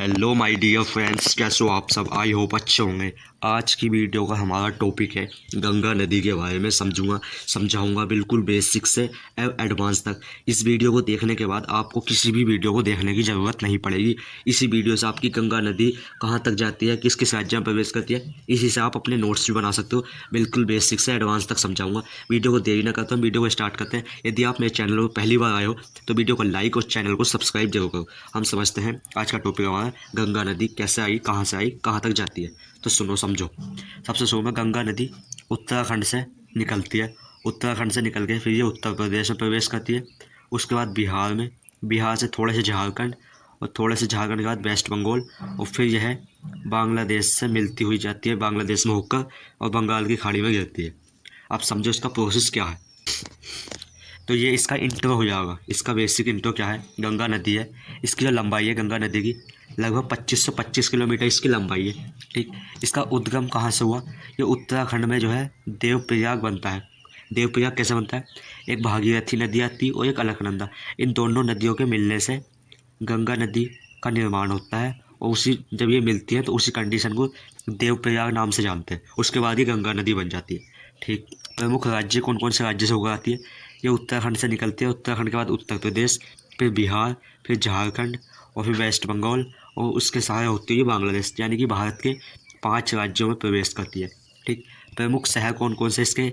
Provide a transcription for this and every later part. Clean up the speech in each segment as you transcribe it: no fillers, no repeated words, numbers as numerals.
Hello my dear friends, कैसे हो आप सब। आई होप अच्छे होंगे। आज की वीडियो का हमारा टॉपिक है गंगा नदी के बारे में समझाऊंगा बिल्कुल बेसिक से एडवांस तक। इस वीडियो को देखने के बाद आपको किसी भी वीडियो को देखने की ज़रूरत नहीं पड़ेगी। इसी वीडियो से आपकी गंगा नदी कहाँ तक जाती है, किस किस राज्य में प्रवेश करती है, इसी से आप अपने नोट्स भी बना सकते हो। बिल्कुल बेसिक से एडवांस तक समझाऊंगा। वीडियो को देरी ना करते हैं, वीडियो को स्टार्ट करते हैं। यदि आप मेरे चैनल पर पहली बार आए हो तो वीडियो को लाइक और चैनल को सब्सक्राइब जरूर करो। हम समझते हैं आज का टॉपिक हमारा गंगा नदी कैसे आई, कहाँ से आई, कहाँ तक जाती है। तो सुनो समझो। सबसे शुरू में गंगा नदी उत्तराखंड से निकलती है। उत्तराखंड से निकल के फिर ये उत्तर प्रदेश में प्रवेश करती है। उसके बाद बिहार में, बिहार से थोड़े से झारखंड, और थोड़े से झारखंड के बाद वेस्ट बंगाल, और फिर यह बांग्लादेश से मिलती हुई जाती है, बांग्लादेश में होकर और बंगाल की खाड़ी में गिरती है। आप समझो इसका प्रोसेस क्या है। तो ये इसका इंट्रो हो जाएगा। इसका बेसिक इंट्रो क्या है। गंगा नदी है, इसकी जो लंबाई है गंगा नदी की लगभग 2525 किलोमीटर इसकी लंबाई है। ठीक। इसका उद्गम कहाँ से हुआ। ये उत्तराखंड में जो है देवप्रयाग बनता है। देवप्रयाग कैसे बनता है। एक भागीरथी नदी आती है और एक अलकनंदा। इन दोनों नदियों के मिलने से गंगा नदी का निर्माण होता है, और उसी जब ये मिलती है तो उसी कंडीशन को देवप्रयाग नाम से जानते हैं। उसके बाद ही गंगा नदी बन जाती है। ठीक। प्रमुख राज्य कौन कौन से राज्य से होकर आती है। ये उत्तराखंड से निकलती है। उत्तराखंड के बाद उत्तर प्रदेश, फिर बिहार, फिर झारखंड, और फिर वेस्ट बंगाल, और उसके सहारे होती है बांग्लादेश। यानी कि भारत के 5 राज्यों में प्रवेश करती है। ठीक। प्रमुख शहर कौन कौन से इसके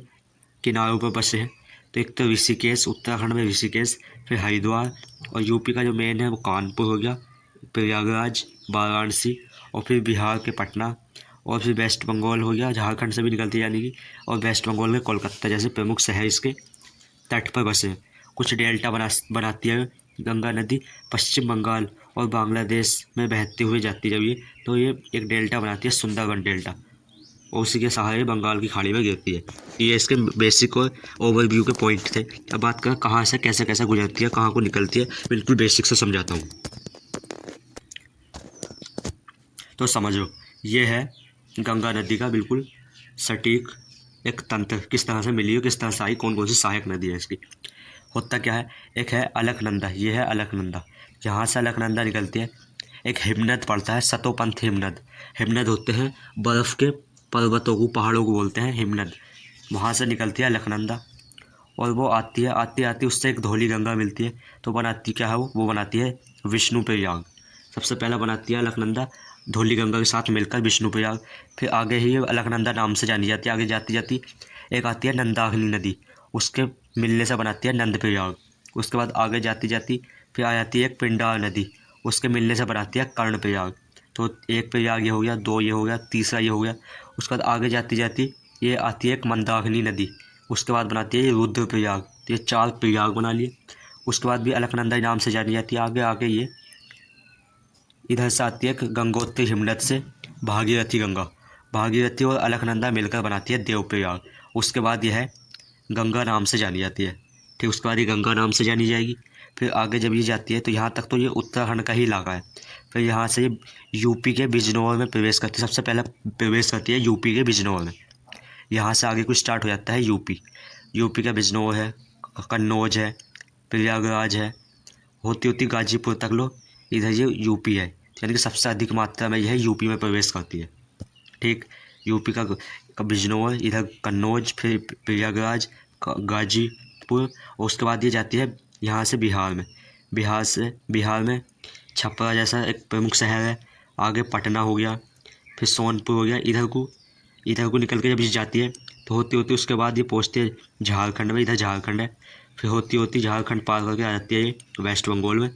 किनारों पर बसे हैं। तो एक तो ऋषिकेश, उत्तराखंड में ऋषिकेश, फिर हरिद्वार, और यूपी का जो मेन है वो कानपुर हो गया, प्रयागराज, वाराणसी, और फिर बिहार के पटना, और फिर वेस्ट बंगाल हो गया, झारखंड से भी निकलती है यानी कि, और वेस्ट बंगाल के कोलकाता जैसे प्रमुख शहर इसके तट पर बसे हैं। कुछ डेल्टा बनाती है गंगा नदी। पश्चिम बंगाल और बांग्लादेश में बहते हुए जाती है जब ये, तो ये एक डेल्टा बनाती है, सुंदरबन डेल्टा, और उसी के सहारे बंगाल की खाड़ी में गिरती है। ये इसके बेसिक और ओवरव्यू के पॉइंट थे। अब बात करें कहाँ से कैसे कैसे गुजरती है, कहाँ को निकलती है, बिल्कुल बेसिक से समझाता हूँ। तो समझो, ये है गंगा नदी का बिल्कुल सटीक एक तंत्र, किस तरह से मिली हो, किस तरह से आई, कौन कौन सी सहायक नदी है इसकी। होता क्या है। एक है अलकनंदा, ये है अलकनंदा, यहाँ से अलकनंदा निकलती है। एक हिमनद पड़ता है, सतोपंथ हिमनद। हिमनद होते हैं बर्फ़ के पर्वतों को, पहाड़ों को बोलते हैं हिमनद। वहाँ से निकलती है अलकनंदा, और वो आती है, आती आती उससे एक धौली गंगा मिलती है। तो बनाती क्या है वो बनाती है विष्णु प्रयाग। सबसे पहला बनाती है अलकनंदा धौली गंगा के साथ मिलकर विष्णु प्रयाग। फिर आगे ही अलकनंदा नाम से जानी जाती है। आगे जाती जाती एक आती है नंदाग्नि नदी, उसके मिलने से बनाती है नंद प्रयाग। उसके बाद आगे जाती जाती फिर आ जाती है एक पिंडार नदी, उसके मिलने से बनाती है कर्ण प्रयाग। तो एक प्रयाग ये हो गया, 2 ये हो गया, तीसरा ये हो गया। उसके बाद आगे जाती जाती ये आती है एक मंदाकिनी नदी, उसके बाद बनाती है ये रुद्रप्रयाग। तो ये 4 प्रयाग बना लिए। उसके बाद भी अलकनंदा नाम से जानी जाती है। आगे आगे ये इधर से आती है गंगोत्री हिमनद से भागीरथी गंगा। भागीरथी और अलकनंदा मिलकर बनाती है देवप्रयाग। उसके बाद यह है गंगा नाम से जानी जाती है। ठीक। उसके बाद ये गंगा नाम से जानी जाएगी। फिर आगे जब ये जाती है तो यहाँ तक तो ये उत्तराखंड का ही इलाका है। फिर यहाँ से ये यूपी के बिजनौर में प्रवेश करती है। सबसे पहले प्रवेश करती है यूपी के बिजनौर में। यहाँ से आगे कुछ स्टार्ट हो जाता है यूपी। यूपी का बिजनौर है, कन्नौज है, प्रयागराज है, होती होती गाजीपुर तक लो, इधर ये यूपी है। यानी कि सबसे अधिक मात्रा में यह यूपी में प्रवेश करती है। ठीक। यूपी का बिजनौर, इधर कन्नौज, फिर प्रयागराज, गाजीपुर, और उसके बाद ये जाती है यहाँ से बिहार में। बिहार में छपरा जैसा एक प्रमुख शहर है। आगे पटना हो गया, फिर सोनपुर हो गया। इधर को निकल के जब ये जाती है तो होती होती उसके बाद ये पहुँचती है झारखंड में। इधर झारखंड है, फिर होती होती झारखंड पार करके आ जाती है ये वेस्ट बंगाल में,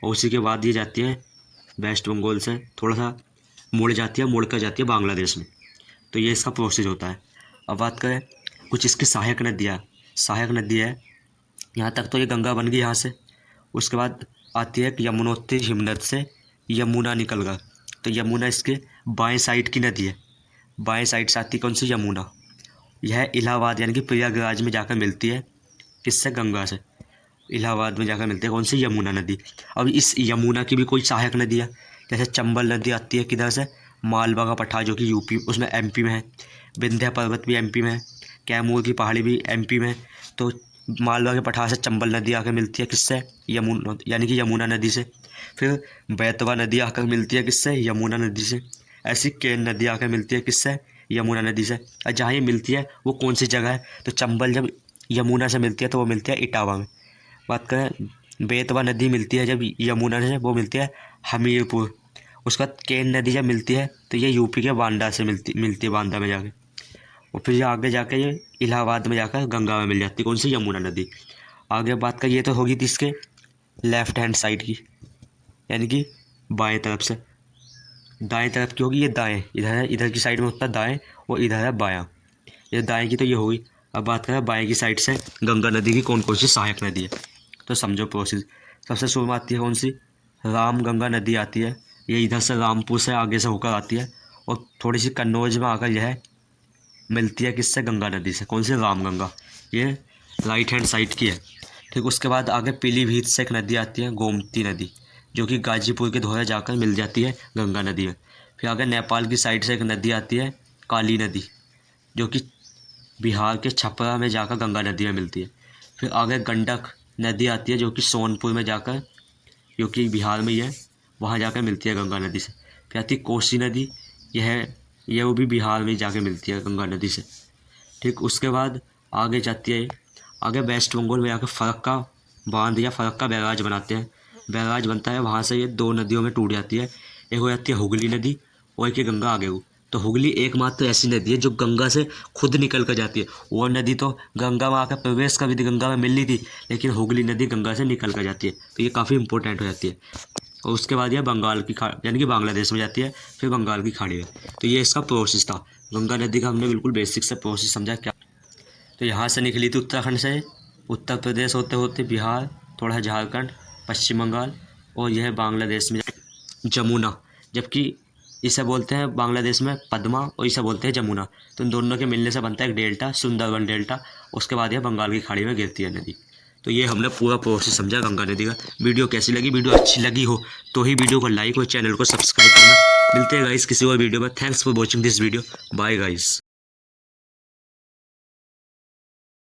और उसी के बाद ये जाती है वेस्ट बंगाल से थोड़ा सा मुड़ जाती है, मुड़ कर जाती है बांग्लादेश में। तो ये इसका प्रोसेस होता है। अब बात करें कुछ इसकी सहायक नदियाँ। सहायक नदी है, यहाँ तक तो ये गंगा बन गई यहाँ से। उसके बाद आती है यमुनोत्री हिमनद से यमुना निकल कर। तो यमुना इसके बाएं साइड की नदी है। बाएं साइड से आती कौन सी, यमुना। यह इलाहाबाद यानी कि प्रयागराज में जाकर मिलती है, किससे, गंगा से। इलाहाबाद में जाकर मिलती है कौन सी, यमुना नदी। अब इस यमुना की भी कोई सहायक नदी है। जैसे चंबल नदी आती है किधर से, मालवा का पठार जो कि यूपी उसमें एमपी में है। विंध्य पर्वत भी एमपी में है। कैमूर की पहाड़ी भी एमपी में है। तो मालवा के पठार से चंबल नदी आकर मिलती है किससे, यमुना यानी कि यमुना नदी से। फिर बेतवा नदी आकर मिलती है किससे, यमुना नदी से। ऐसी केन नदी आकर मिलती है किससे, यमुना नदी से। और जहाँ ये मिलती है वो कौन सी जगह है, तो चंबल जब यमुना से मिलती है तो वो मिलती है इटावा में। बात करें बेतवा नदी मिलती है जब यमुना से, वो मिलती है हमीरपुर। उसके बाद केन नदी जब मिलती है तो ये यूपी के बांदा से मिलती है बांदा में जाके। और फिर ये आगे जाके ये इलाहाबाद में जाकर गंगा में मिल जाती है, कौन सी, यमुना नदी। आगे बात करिए तो होगी थी इसके लेफ्ट हैंड साइड की, यानी कि बाएं तरफ से। दाएं तरफ की होगी ये दाएं, इधर है, इधर की साइड में होता है दाएं और इधर है बायां। ये दाएं की तो ये होगी। अब बात करें बाएं की साइड से गंगा नदी की कौन कौन सी सहायक नदी है, तो समझो प्रोसेस। सबसे शुरू में आती है कौन सी, राम गंगा नदी आती है। ये इधर से रामपुर से आगे से होकर आती है और थोड़ी सी कन्नौज में आकर यह मिलती है किससे, गंगा नदी से, कौन सी, राम गंगा। ये राइट हैंड साइड की है। ठीक, उसके बाद आगे पीलीभीत से एक नदी आती है, गोमती नदी, जो कि गाजीपुर के धोरे जाकर मिल जाती है गंगा नदी में। फिर आगे नेपाल की साइड से एक नदी आती है, काली नदी, जो कि बिहार के छपरा में जाकर गंगा नदी में मिलती है। फिर आगे गंडक नदी आती है, जो कि सोनपुर में जाकर, जो कि बिहार में ही है, वहाँ जाकर मिलती है गंगा नदी से। फिर आती है कोसी नदी, यह वो भी बिहार में जाके मिलती है गंगा नदी से। ठीक, उसके बाद आगे जाती है, आगे वेस्ट बंगाल में जाकर फरक्का बांध या फरक्का बैराज बनाते हैं। बैराज बनता है, वहाँ से ये दो नदियों में टूट जाती है। एक हो जाती है हुगली नदी और एक है गंगा आगे वो। तो हुगली एकमात्र ऐसी नदी है जो गंगा से खुद निकल कर जाती है। वो नदी तो गंगा में आकर प्रवेश कभी थी, गंगा में मिलनी थी, लेकिन हुगली नदी गंगा से निकल कर जाती है, तो ये काफ़ी इंपॉर्टेंट हो जाती है। और उसके बाद यह बंगाल की खाड़ी, यानी कि बांग्लादेश में जाती है, फिर बंगाल की खाड़ी में। तो ये इसका प्रोसेस था। गंगा नदी का हमने बिल्कुल बेसिक से प्रोसेस समझा क्या। तो यहाँ से निकली थी उत्तराखंड से, उत्तर प्रदेश होते होते बिहार, थोड़ा झारखंड, पश्चिम बंगाल, और यह बांग्लादेश में जमुना, जबकि इसे बोलते हैं बांग्लादेश में पद्मा और इसे बोलते हैं जमुना। तो इन दोनों के मिलने से बनता है एक डेल्टा, सुंदरबन डेल्टा। उसके बाद यह बंगाल की खाड़ी में गिरती है नदी। तो ये हमने पूरा प्रोसेस समझा गंगा नदी का। वीडियो कैसी लगी, वीडियो अच्छी लगी हो तो ही वीडियो को लाइक और चैनल को सब्सक्राइब करना। मिलते हैं गाइस किसी और वीडियो में। Thanks for watching this video, bye guys.